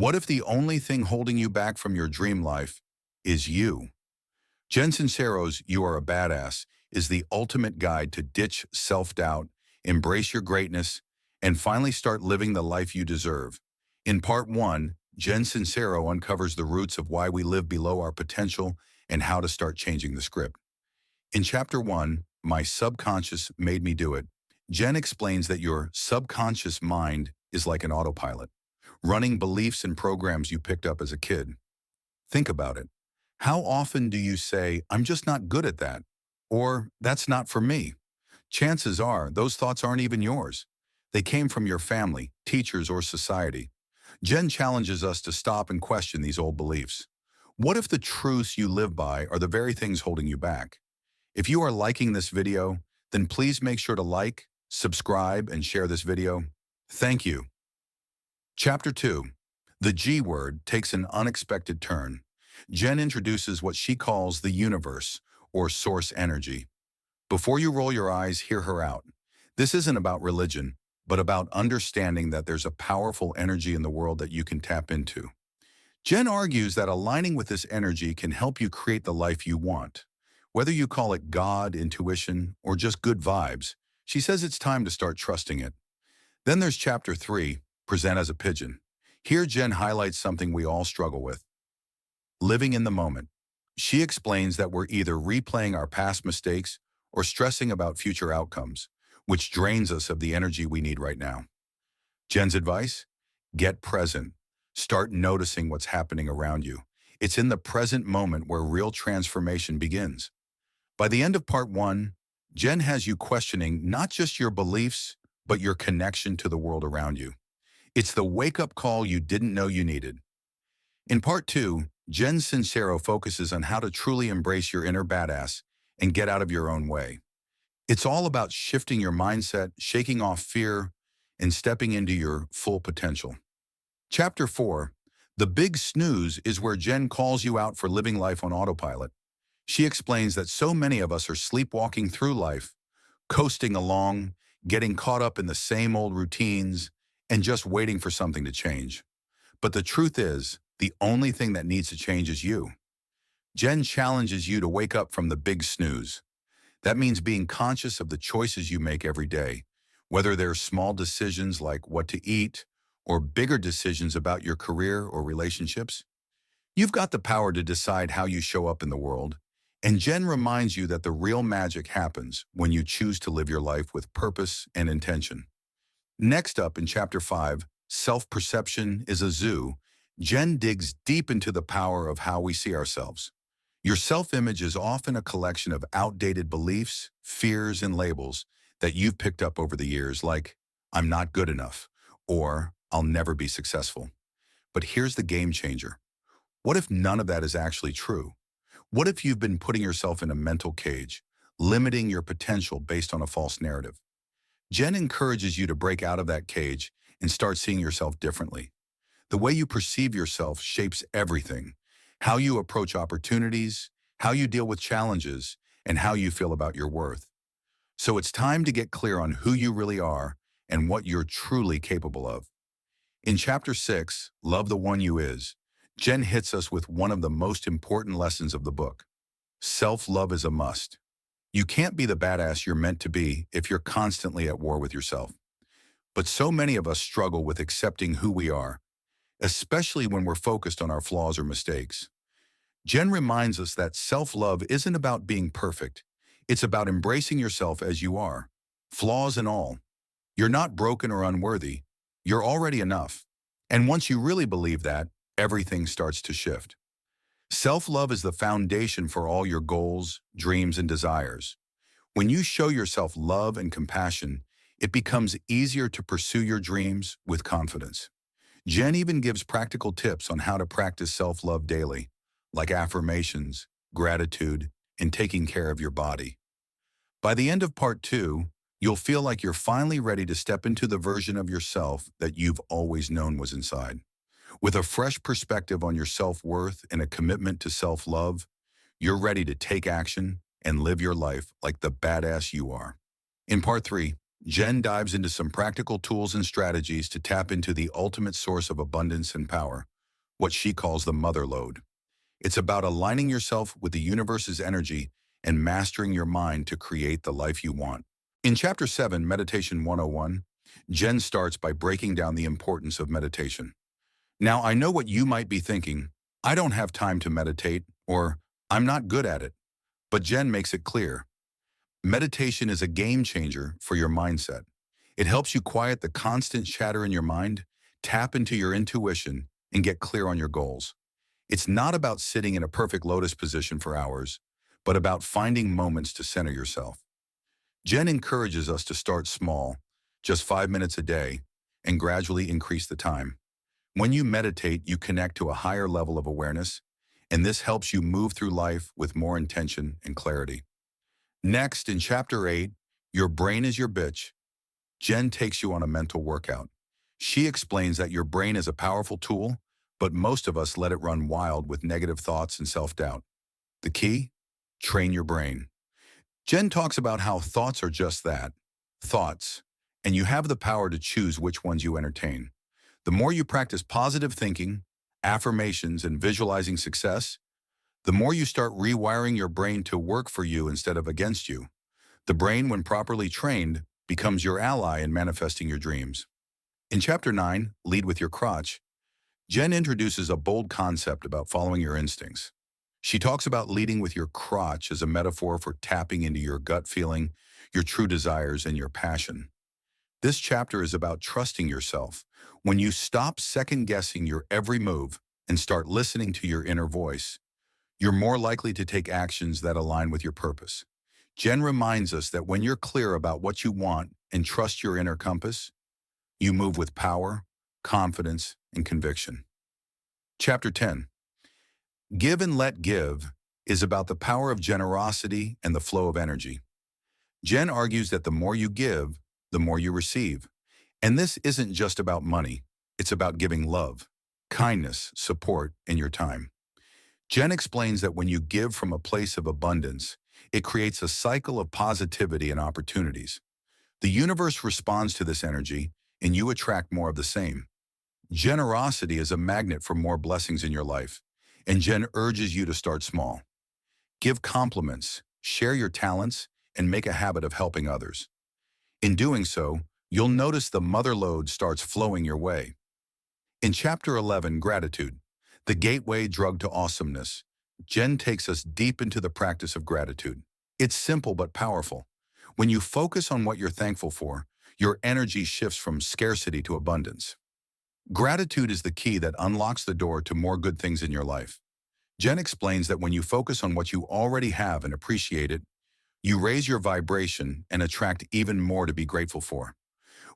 What if the only thing holding you back from your dream life is you? Jen Sincero's You Are a Badass is the ultimate guide to ditch self-doubt, embrace your greatness, and finally start living the life you deserve. In part one, Jen Sincero uncovers the roots of why we live below our potential and how to start changing the script. In chapter one, My Subconscious Made Me Do It, Jen explains that your subconscious mind is like an autopilot, running beliefs and programs you picked up as a kid. Think about it. How often do you say, I'm just not good at that? Or, that's not for me? Chances are, those thoughts aren't even yours. They came from your family, teachers, or society. Jen challenges us to stop and question these old beliefs. What if the truths you live by are the very things holding you back? If you are liking this video, then please make sure to like, subscribe, and share this video. Thank you. Chapter 2. The G word takes an unexpected turn. Jen introduces what she calls the universe, or source energy. Before you roll your eyes, hear her out. This isn't about religion, but about understanding that there's a powerful energy in the world that you can tap into. Jen argues that aligning with this energy can help you create the life you want. Whether you call it God, intuition, or just good vibes, she says it's time to start trusting it. Then there's Chapter 3, Present as a Pigeon. Here Jen highlights something we all struggle with: living in the moment. She explains that we're either replaying our past mistakes or stressing about future outcomes, which drains us of the energy we need right now. Jen's advice? Get present. Start noticing what's happening around you. It's in the present moment where real transformation begins. By the end of part one, Jen has you questioning not just your beliefs, but your connection to the world around you. It's the wake-up call you didn't know you needed. In part two, Jen Sincero focuses on how to truly embrace your inner badass and get out of your own way. It's all about shifting your mindset, shaking off fear, and stepping into your full potential. Chapter 4, The Big Snooze, is where Jen calls you out for living life on autopilot. She explains that so many of us are sleepwalking through life, coasting along, getting caught up in the same old routines, and just waiting for something to change. But the truth is, the only thing that needs to change is you. Jen challenges you to wake up from the big snooze. That means being conscious of the choices you make every day, whether they're small decisions like what to eat or bigger decisions about your career or relationships. You've got the power to decide how you show up in the world, and Jen reminds you that the real magic happens when you choose to live your life with purpose and intention. Next up in Chapter 5, Self-Perception is a Zoo, Jen digs deep into the power of how we see ourselves. Your self-image is often a collection of outdated beliefs, fears, and labels that you've picked up over the years, like, I'm not good enough, or I'll never be successful. But here's the game changer. What if none of that is actually true? What if you've been putting yourself in a mental cage, limiting your potential based on a false narrative? Jen encourages you to break out of that cage and start seeing yourself differently. The way you perceive yourself shapes everything: how you approach opportunities, how you deal with challenges, and how you feel about your worth. So it's time to get clear on who you really are and what you're truly capable of. In Chapter 6, Love the One You Is, Jen hits us with one of the most important lessons of the book. Self-love is a must. You can't be the badass you're meant to be if you're constantly at war with yourself. But so many of us struggle with accepting who we are, especially when we're focused on our flaws or mistakes. Jen reminds us that self-love isn't about being perfect. It's about embracing yourself as you are, flaws and all. You're not broken or unworthy. You're already enough. And once you really believe that, everything starts to shift. Self-love is the foundation for all your goals, dreams, and desires. When you show yourself love and compassion, it becomes easier to pursue your dreams with confidence. Jen even gives practical tips on how to practice self-love daily, like affirmations, gratitude, and taking care of your body. By the end of part 2, you'll feel like you're finally ready to step into the version of yourself that you've always known was inside. With a fresh perspective on your self-worth and a commitment to self-love, you're ready to take action and live your life like the badass you are. In part 3, Jen dives into some practical tools and strategies to tap into the ultimate source of abundance and power, what she calls the mother lode. It's about aligning yourself with the universe's energy and mastering your mind to create the life you want. In Chapter 7, Meditation 101, Jen starts by breaking down the importance of meditation. Now, I know what you might be thinking. I don't have time to meditate, or I'm not good at it. But Jen makes it clear. Meditation is a game changer for your mindset. It helps you quiet the constant chatter in your mind, tap into your intuition, and get clear on your goals. It's not about sitting in a perfect lotus position for hours, but about finding moments to center yourself. Jen encourages us to start small, just 5 minutes a day, and gradually increase the time. When you meditate, you connect to a higher level of awareness, and this helps you move through life with more intention and clarity. Next, in Chapter 8, Your Brain is Your Bitch, Jen takes you on a mental workout. She explains that your brain is a powerful tool, but most of us let it run wild with negative thoughts and self-doubt. The key? Train your brain. Jen talks about how thoughts are just that, thoughts, and you have the power to choose which ones you entertain. The more you practice positive thinking, affirmations, and visualizing success, the more you start rewiring your brain to work for you instead of against you. The brain, when properly trained, becomes your ally in manifesting your dreams. In Chapter 9, Lead with Your Crotch, Jen introduces a bold concept about following your instincts. She talks about leading with your crotch as a metaphor for tapping into your gut feeling, your true desires, and your passion. This chapter is about trusting yourself. When you stop second-guessing your every move and start listening to your inner voice, you're more likely to take actions that align with your purpose. Jen reminds us that when you're clear about what you want and trust your inner compass, you move with power, confidence, and conviction. Chapter 10, Give and Let Give, is about the power of generosity and the flow of energy. Jen argues that the more you give, the more you receive. And this isn't just about money. It's about giving love, kindness, support, and your time. Jen explains that when you give from a place of abundance, it creates a cycle of positivity and opportunities. The universe responds to this energy, and you attract more of the same. Generosity is a magnet for more blessings in your life, and Jen urges you to start small. Give compliments, share your talents, and make a habit of helping others. In doing so, you'll notice the mother lode starts flowing your way. In Chapter 11, Gratitude, the gateway drug to awesomeness, Jen takes us deep into the practice of gratitude. It's simple but powerful. When you focus on what you're thankful for, your energy shifts from scarcity to abundance. Gratitude is the key that unlocks the door to more good things in your life. Jen explains that when you focus on what you already have and appreciate it, you raise your vibration and attract even more to be grateful for.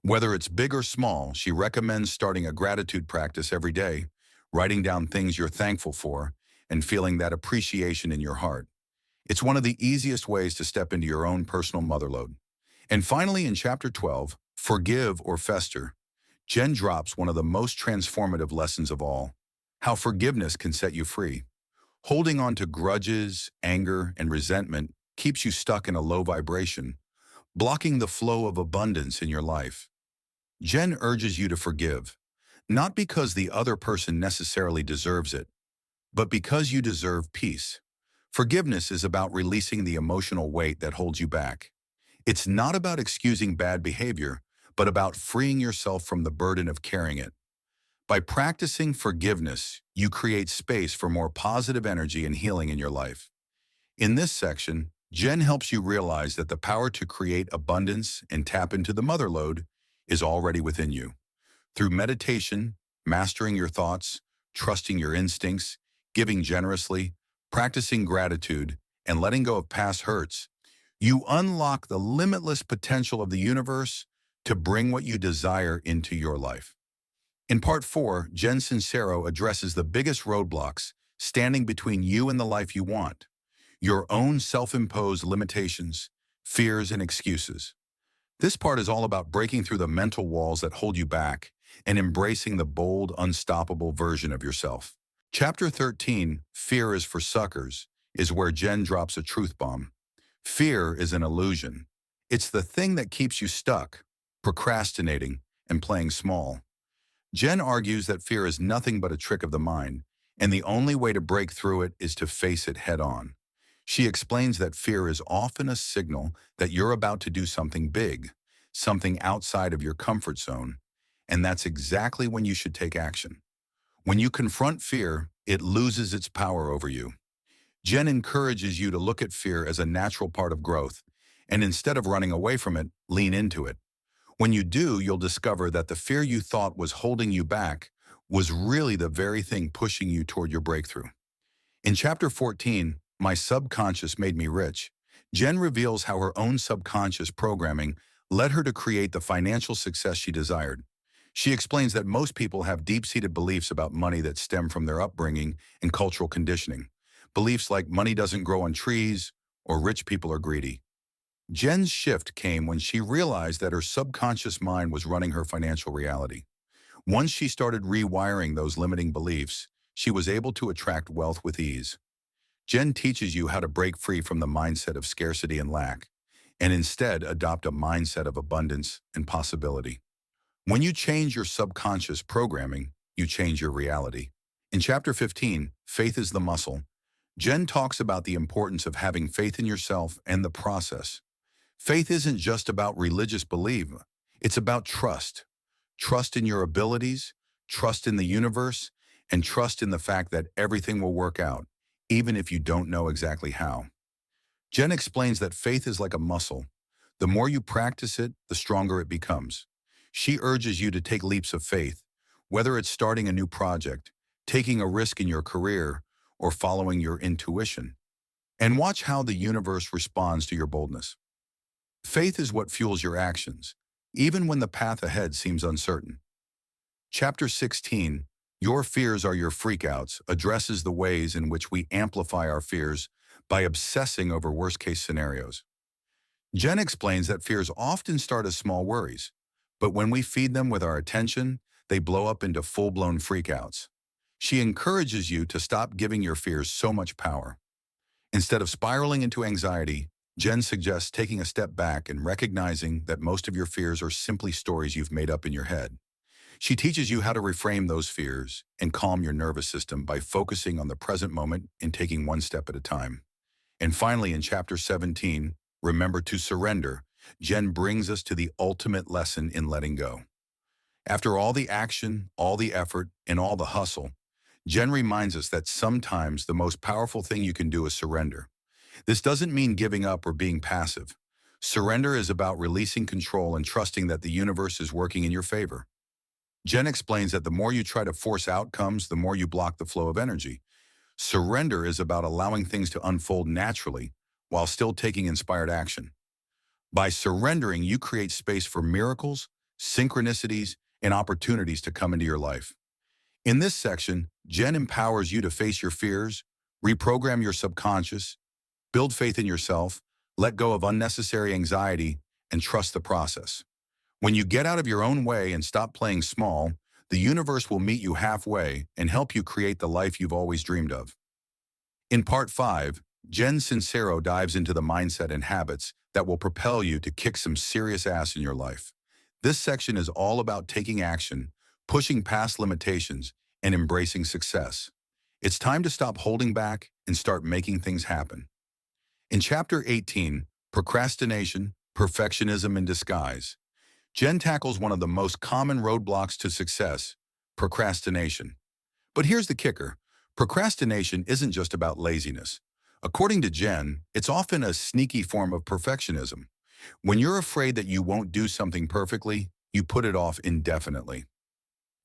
Whether it's big or small, she recommends starting a gratitude practice every day, writing down things you're thankful for, and feeling that appreciation in your heart. It's one of the easiest ways to step into your own personal motherlode. And finally, in Chapter 12, Forgive or Fester, Jen drops one of the most transformative lessons of all, how forgiveness can set you free. Holding on to grudges, anger, and resentment keeps you stuck in a low vibration, blocking the flow of abundance in your life. Jen urges you to forgive, not because the other person necessarily deserves it, but because you deserve peace. Forgiveness is about releasing the emotional weight that holds you back. It's not about excusing bad behavior, but about freeing yourself from the burden of carrying it. By practicing forgiveness, you create space for more positive energy and healing in your life. In this section, Jen helps you realize that the power to create abundance and tap into the mother lode is already within you. Through meditation, mastering your thoughts, trusting your instincts, giving generously, practicing gratitude, and letting go of past hurts, you unlock the limitless potential of the universe to bring what you desire into your life. In Part 4, Jen Sincero addresses the biggest roadblocks standing between you and the life you want, your own self-imposed limitations, fears, and excuses. This part is all about breaking through the mental walls that hold you back and embracing the bold, unstoppable version of yourself. Chapter 13, Fear is for Suckers, is where Jen drops a truth bomb. Fear is an illusion. It's the thing that keeps you stuck, procrastinating, and playing small. Jen argues that fear is nothing but a trick of the mind, and the only way to break through it is to face it head on. She explains that fear is often a signal that you're about to do something big, something outside of your comfort zone, and that's exactly when you should take action. When you confront fear, it loses its power over you. Jen encourages you to look at fear as a natural part of growth, and instead of running away from it, lean into it. When you do, you'll discover that the fear you thought was holding you back was really the very thing pushing you toward your breakthrough. In chapter 14, My Subconscious Made Me Rich, Jen reveals how her own subconscious programming led her to create the financial success she desired. She explains that most people have deep-seated beliefs about money that stem from their upbringing and cultural conditioning. Beliefs like money doesn't grow on trees or rich people are greedy. Jen's shift came when she realized that her subconscious mind was running her financial reality. Once she started rewiring those limiting beliefs, she was able to attract wealth with ease. Jen teaches you how to break free from the mindset of scarcity and lack, and instead adopt a mindset of abundance and possibility. When you change your subconscious programming, you change your reality. In chapter 15, Faith is the Muscle, Jen talks about the importance of having faith in yourself and the process. Faith isn't just about religious belief. It's about trust. Trust in your abilities, trust in the universe, and trust in the fact that everything will work out, even if you don't know exactly how. Jen explains that faith is like a muscle. The more you practice it, the stronger it becomes. She urges you to take leaps of faith, whether it's starting a new project, taking a risk in your career, or following your intuition. And watch how the universe responds to your boldness. Faith is what fuels your actions, even when the path ahead seems uncertain. Chapter 16, Your Fears Are Your Freakouts, addresses the ways in which we amplify our fears by obsessing over worst-case scenarios. Jen explains that fears often start as small worries, but when we feed them with our attention, they blow up into full-blown freakouts. She encourages you to stop giving your fears so much power. Instead of spiraling into anxiety, Jen suggests taking a step back and recognizing that most of your fears are simply stories you've made up in your head. She teaches you how to reframe those fears and calm your nervous system by focusing on the present moment and taking one step at a time. And finally, in chapter 17, Remember to Surrender, Jen brings us to the ultimate lesson in letting go. After all the action, all the effort, and all the hustle, Jen reminds us that sometimes the most powerful thing you can do is surrender. This doesn't mean giving up or being passive. Surrender is about releasing control and trusting that the universe is working in your favor. Jen explains that the more you try to force outcomes, the more you block the flow of energy. Surrender is about allowing things to unfold naturally while still taking inspired action. By surrendering, you create space for miracles, synchronicities, and opportunities to come into your life. In this section, Jen empowers you to face your fears, reprogram your subconscious, build faith in yourself, let go of unnecessary anxiety, and trust the process. When you get out of your own way and stop playing small, the universe will meet you halfway and help you create the life you've always dreamed of. In part 5, Jen Sincero dives into the mindset and habits that will propel you to kick some serious ass in your life. This section is all about taking action, pushing past limitations, and embracing success. It's time to stop holding back and start making things happen. In chapter 18, Procrastination, Perfectionism in Disguise, Jen tackles one of the most common roadblocks to success, procrastination. But here's the kicker. Procrastination isn't just about laziness. According to Jen, it's often a sneaky form of perfectionism. When you're afraid that you won't do something perfectly, you put it off indefinitely.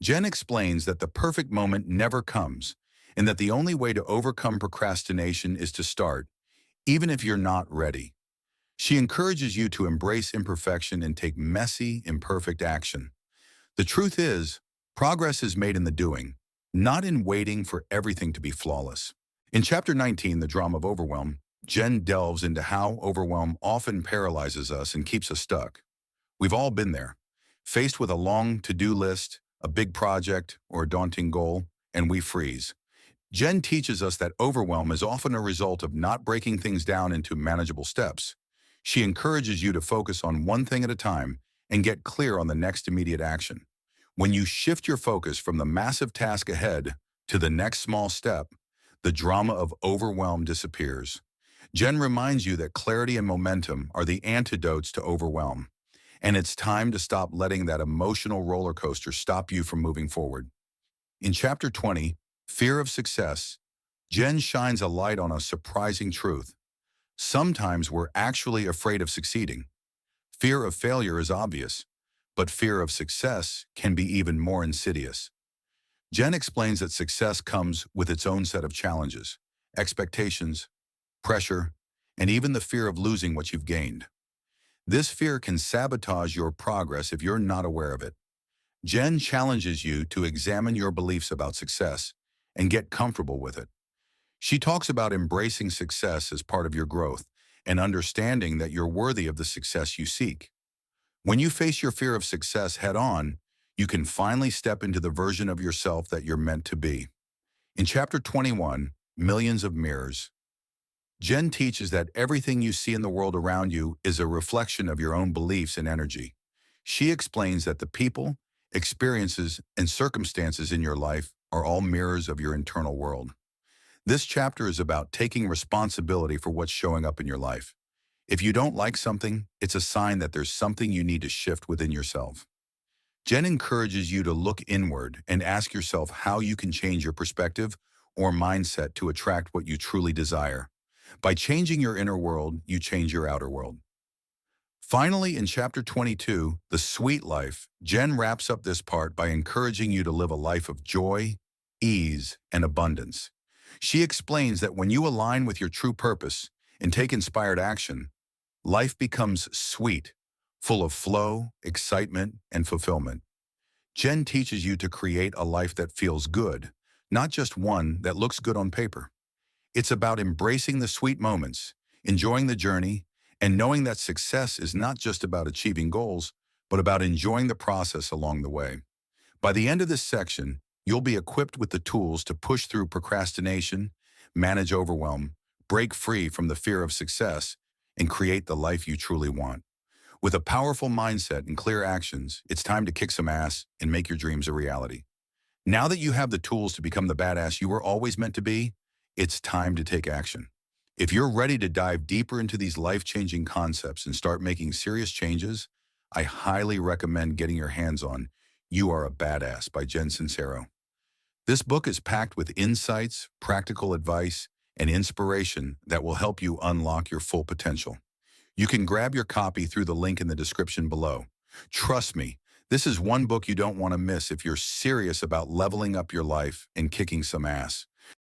Jen explains that the perfect moment never comes, and that the only way to overcome procrastination is to start, even if you're not ready. She encourages you to embrace imperfection and take messy, imperfect action. The truth is, progress is made in the doing, not in waiting for everything to be flawless. In chapter 19, The Drama of Overwhelm, Jen delves into how overwhelm often paralyzes us and keeps us stuck. We've all been there, faced with a long to-do list, a big project, or a daunting goal, and we freeze. Jen teaches us that overwhelm is often a result of not breaking things down into manageable steps. She encourages you to focus on one thing at a time and get clear on the next immediate action. When you shift your focus from the massive task ahead to the next small step, the drama of overwhelm disappears. Jen reminds you that clarity and momentum are the antidotes to overwhelm, and it's time to stop letting that emotional roller coaster stop you from moving forward. In Chapter 20, Fear of Success, Jen shines a light on a surprising truth. Sometimes we're actually afraid of succeeding. Fear of failure is obvious, but fear of success can be even more insidious. Jen explains that success comes with its own set of challenges, expectations, pressure, and even the fear of losing what you've gained. This fear can sabotage your progress if you're not aware of it. Jen challenges you to examine your beliefs about success and get comfortable with it. She talks about embracing success as part of your growth and understanding that you're worthy of the success you seek. When you face your fear of success head-on, you can finally step into the version of yourself that you're meant to be. In Chapter 21, Millions of Mirrors, Jen teaches that everything you see in the world around you is a reflection of your own beliefs and energy. She explains that the people, experiences, and circumstances in your life are all mirrors of your internal world. This chapter is about taking responsibility for what's showing up in your life. If you don't like something, it's a sign that there's something you need to shift within yourself. Jen encourages you to look inward and ask yourself how you can change your perspective or mindset to attract what you truly desire. By changing your inner world, you change your outer world. Finally, in Chapter 22, The Sweet Life, Jen wraps up this part by encouraging you to live a life of joy, ease, and abundance. She explains that when you align with your true purpose and take inspired action, life becomes sweet, full of flow, excitement, and fulfillment. Jen teaches you to create a life that feels good, not just one that looks good on paper. It's about embracing the sweet moments, enjoying the journey, and knowing that success is not just about achieving goals, but about enjoying the process along the way. By the end of this section, you'll be equipped with the tools to push through procrastination, manage overwhelm, break free from the fear of success, and create the life you truly want. With a powerful mindset and clear actions, it's time to kick some ass and make your dreams a reality. Now that you have the tools to become the badass you were always meant to be, it's time to take action. If you're ready to dive deeper into these life-changing concepts and start making serious changes, I highly recommend getting your hands on You Are a Badass by Jen Sincero. This book is packed with insights, practical advice, and inspiration that will help you unlock your full potential. You can grab your copy through the link in the description below. Trust me, this is one book you don't want to miss if you're serious about leveling up your life and kicking some ass.